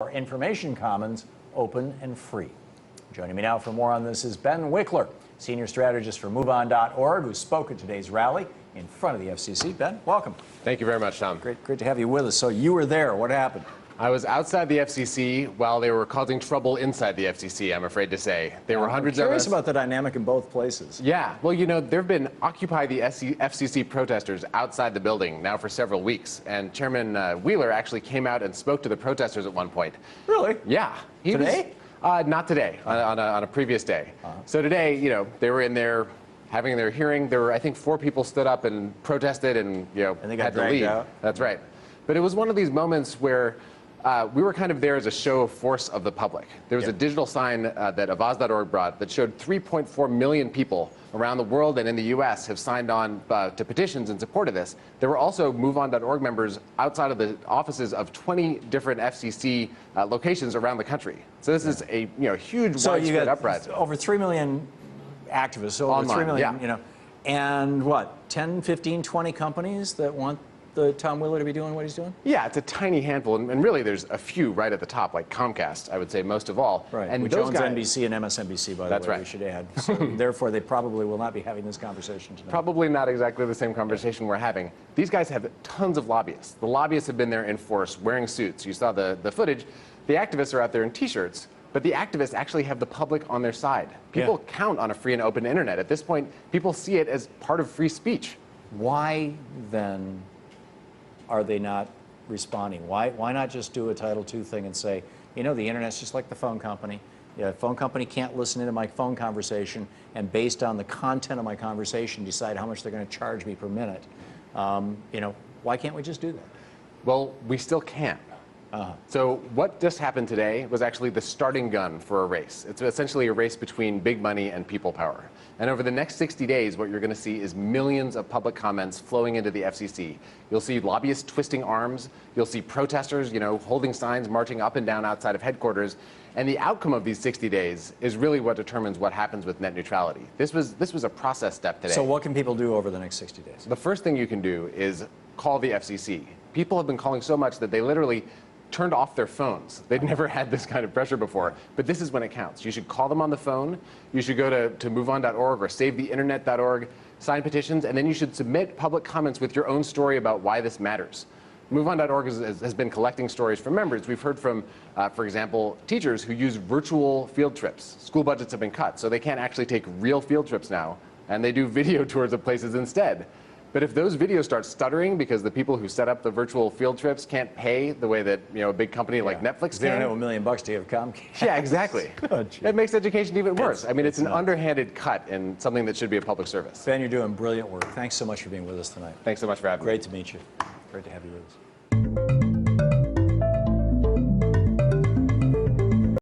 Our information commons open and free. Joining me now for more on this is Ben Wikler, senior strategist for MoveOn.org, who spoke at today's rally in front of the FCC. Ben, welcome. Thank you very much, Thom. Great to have you with us. So you were there. What happened? I was outside the FCC while they were causing trouble inside the FCC, I'm afraid to say. There were hundreds of us. I'm curious about the dynamic in both places. Yeah, well, you know, there have been Occupy the FCC protesters outside the building now for several weeks, and Chairman Wheeler actually came out and spoke to the protesters at one point. Really? Yeah. Today? Not today, on a previous day. So today, you know, they were in there having their hearing. There were, I think, 4 people stood up and protested and, you know, And they got had to dragged leave. out. That's right. But it was one of these moments where we were kind of there as a show of force of the public. There was a digital sign that Avaz.org brought that showed 3.4 million people around the world and in the U.S. have signed on to petitions in support of this. There were also MoveOn.org members outside of the offices of 20 different FCC locations around the country. So this is a huge widespread uprising. Over 3 million activists, so over Online, 3 million, and what, 10, 15, 20 companies that want the Thom Wheeler to be doing what he's doing? Yeah, it's a tiny handful, and really there's a few right at the top, like Comcast, I would say most of all. Right, and which those owns guys, NBC and MSNBC, by the That's way, right. we should add. So therefore, they probably will not be having this conversation tonight. Probably not exactly the same conversation we're having. These guys have tons of lobbyists. The lobbyists have been there in force, wearing suits. You saw the footage. The activists are out there in T-shirts, but the activists actually have the public on their side. People count on a free and open internet. At this point, people see it as part of free speech. Why, then, are they not responding? Why not just do a Title II thing and say, you know, the internet's just like the phone company. The phone company can't listen into my phone conversation and based on the content of my conversation decide how much they're going to charge me per minute. Why can't we just do that? Well, we still can. So what just happened today was actually the starting gun for a race. It's essentially a race between big money and people power. And over the next 60 days, what you're going to see is millions of public comments flowing into the FCC. You'll see lobbyists twisting arms. You'll see protesters, holding signs, marching up and down outside of headquarters. And the outcome of these 60 days is really what determines what happens with net neutrality. This was a process step today. So what can people do over the next 60 days? The first thing you can do is call the FCC. People have been calling so much that they literally turned off their phones. They'd never had this kind of pressure before, but this is when it counts. You should call them on the phone, you should go to MoveOn.org or SaveTheInternet.org, sign petitions, and then you should submit public comments with your own story about why this matters. MoveOn.org has been collecting stories from members. We've heard from, for example, teachers who use virtual field trips. School budgets have been cut, so they can't actually take real field trips now, and they do video tours of places instead. But if those videos start stuttering because the people who set up the virtual field trips can't pay the way that a big company like Netflix can. They don't have $1 million to give Comcast. Yeah, exactly. It makes education even worse. I mean, it's an underhanded cut in something that should be a public service. Ben, you're doing brilliant work. Thanks so much for being with us tonight. Thanks so much for having me. Great to meet you. Great to have you with us.